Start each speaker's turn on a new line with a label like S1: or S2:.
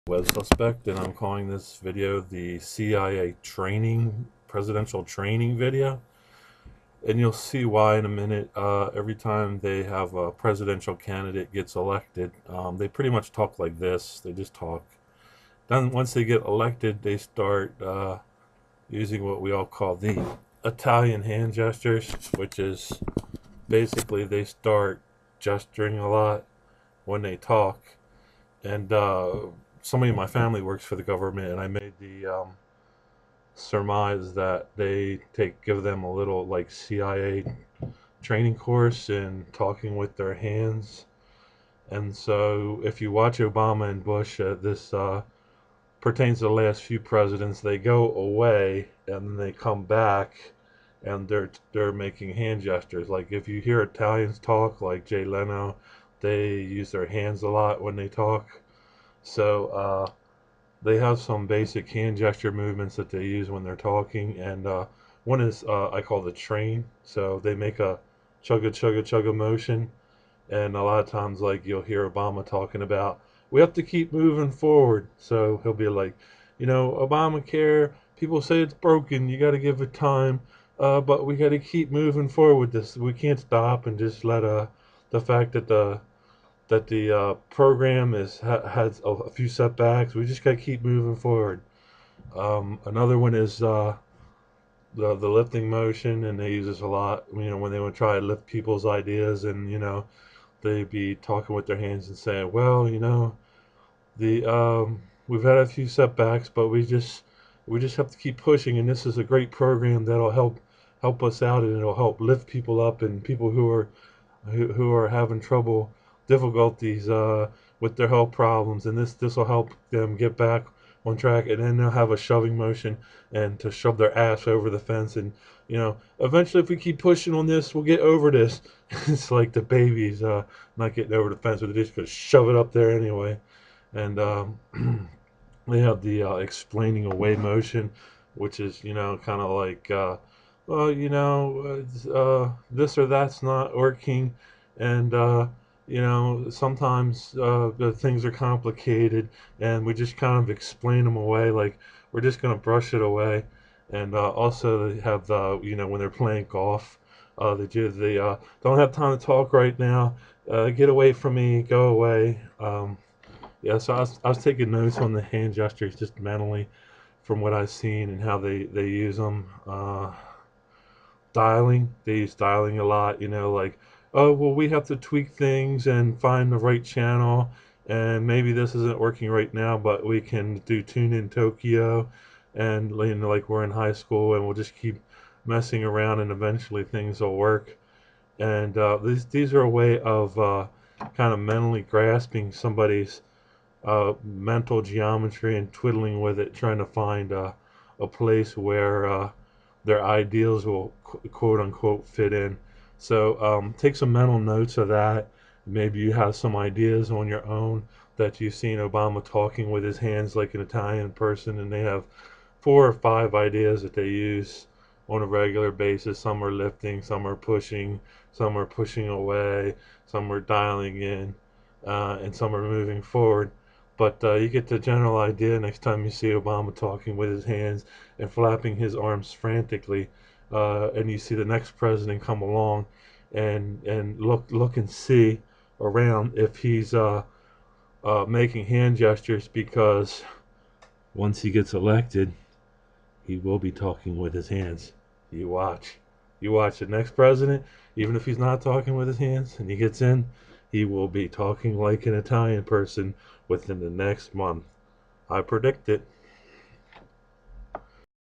S1: Was suspect, and I'm calling this video the CIA presidential training video. And you'll see why in a minute. Every time they have a presidential candidate gets elected, they pretty much talk like this. They just talk. Then once they get elected, they start using what we all call the Italian hand gestures, which is basically they start gesturing a lot when they talk. And somebody in my family works for the government, and I made the surmise that they give them a little like CIA training course in talking with their hands. And so, if you watch Obama and Bush, this pertains to the last few presidents. They go away and then they come back, and they're making hand gestures. Like if you hear Italians talk, like Jay Leno, they use their hands a lot when they talk. So they have some basic hand gesture movements that they use when they're talking, and one is I call the train. So they make a chugga chugga chugga motion, and a lot of times like you'll hear Obama talking about we have to keep moving forward. So he'll be like, Obamacare, people say it's broken, you got to give it time, but we got to keep moving forward with this. We can't stop and just let the fact that the program has a few setbacks. We just got to keep moving forward. Another one is the lifting motion, and they use this a lot. When they want to try to lift people's ideas, and they be talking with their hands and saying, "Well, the we've had a few setbacks, but we just have to keep pushing, and this is a great program that'll help us out, and it'll help lift people up, and people who are having difficulties with their health problems, and this will help them get back on track." And then they'll have a shoving motion and to shove their ass over the fence, and eventually if we keep pushing on this, we'll get over this. It's like the babies not getting over the fence, but they're just gonna shove it up there anyway. And they have the explaining away motion, which is kind of like well, this or that's not working, and sometimes the things are complicated, and we just kind of explain them away, like we're just going to brush it away. And also they have the when they're playing golf, they don't have time to talk right now. Get away from me, go away. Yeah, so I was taking notes on the hand gestures just mentally from what I've seen and how they use them. Dialing, they use dialing a lot, like, oh, well, we have to tweak things and find the right channel, and maybe this isn't working right now, but we can do tune in Tokyo, and like we're in high school, and we'll just keep messing around, and eventually things will work. And these are a way of kind of mentally grasping somebody's mental geometry and twiddling with it, trying to find a place where their ideals will quote unquote fit in. So take some mental notes of that. Maybe you have some ideas on your own that you've seen Obama talking with his hands like an Italian person, and they have 4 or 5 ideas that they use on a regular basis. Some are lifting, some are pushing away, some are dialing in, and some are moving forward. But you get the general idea next time you see Obama talking with his hands and flapping his arms frantically, and you see the next president come along, and look and see around if he's making hand gestures, because once he gets elected, he will be talking with his hands. You watch. You watch the next president, even if he's not talking with his hands, and he gets in, he will be talking like an Italian person within the next month. I predict it.